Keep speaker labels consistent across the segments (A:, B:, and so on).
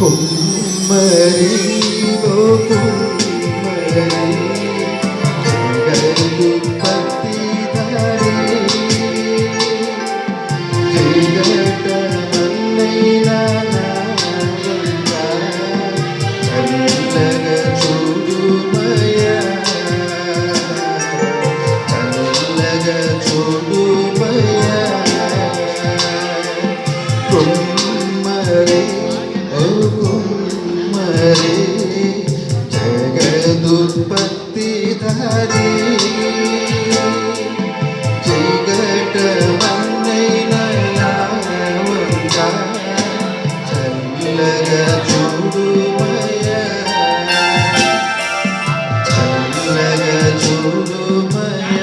A: కుమ్మరి ఓ కుమ్మరి జగదుత్పత్తి ధారి జగట మన్నైన చల్లగ చూడుమయ చల్లగ చూడుమయ కుమ్మరి కుమ్మరి జగదుత్పత్తి ధారి జగట మన్నైన చల్లగ చూడుమయ చల్లగ చూడుమయ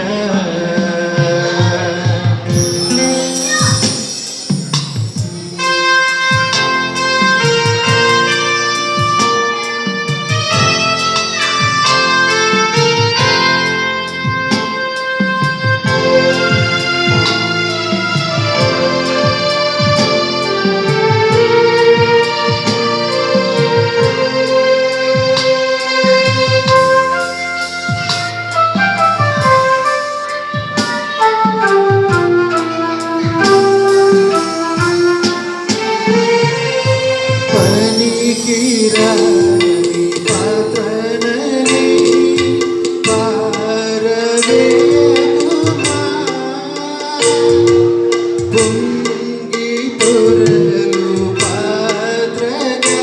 A: పనికిరాని పాత్రనని పారవేయుమా పొంగి పొరలు పాత్రగా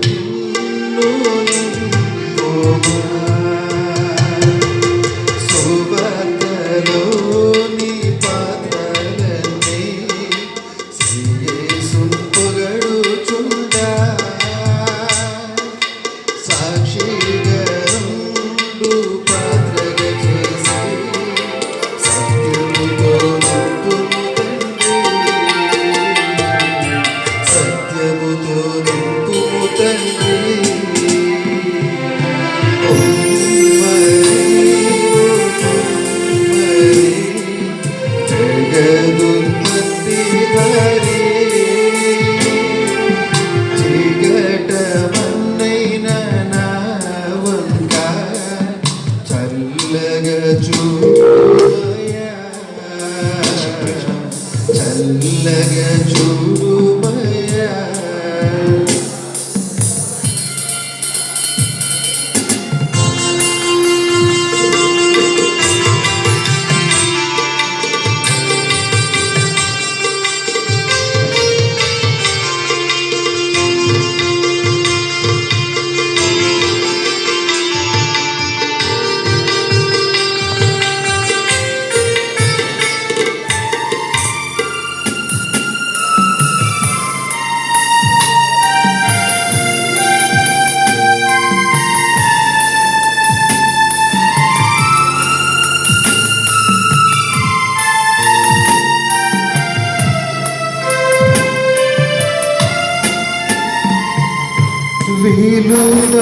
A: నిన్ను నింపుమా సువార్తలోని పాత్రలన్నీ యేసును పొగడుచుండా సాక్షిగా ఉండు పాత్రగా చేసి సత్యముతో నింపుము తండ్రి సత్యముతో నింపుము తండ్రి జగదుత్పత్తి ధారి చీకట మన్నైన నా వంక చల్లగ చూడుమయ చల్లగ చూడుమయ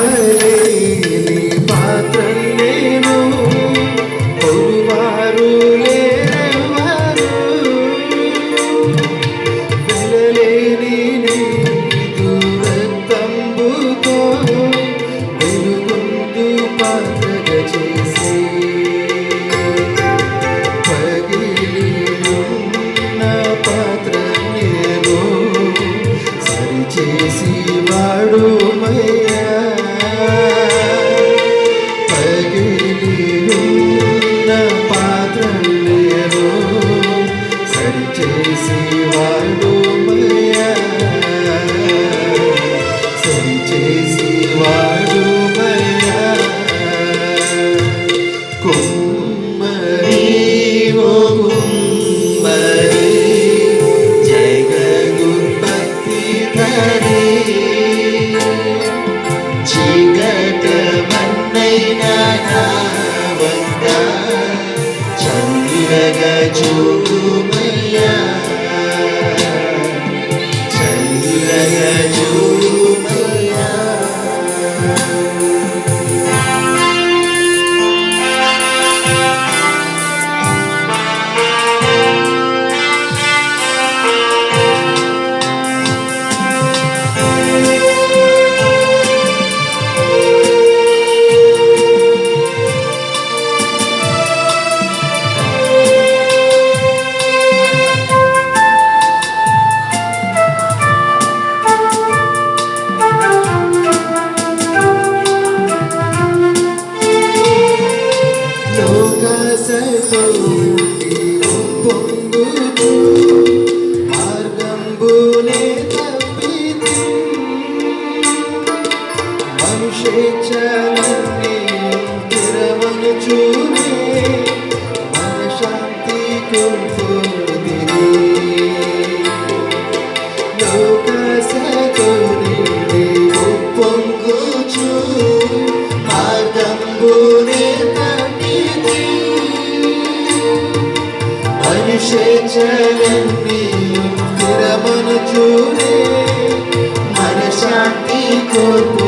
A: విలువలేని పాత్రలు నేను పొరువారు లేరెవ్వరు వెలలేని నీదు రక్తంబుతో వెలుగొందు పాత్రగా చేసి పగిలి ఉన్న పాత్ర నేను సరిచేసి వాడుమయ్యా పగిలి ఉన్న పాత్ర నేను సరిచేసి వాడుమయ్యా సరిచేసి వాడుమయ్యా కుమ్మరి ఓ కుమ్మరి జగదుత్పత్తి ధారి చీకట మన్నైన నా వంక చల్లగ చూడుమయ్యా చల్లగ చూడుమయ్యా లోకసతుని ఉప్పొంగుచు మార్గంబునే తట్టిది మనుషేచలన్నీ స్థిరమను చూడే మనశాంతి కోర్పు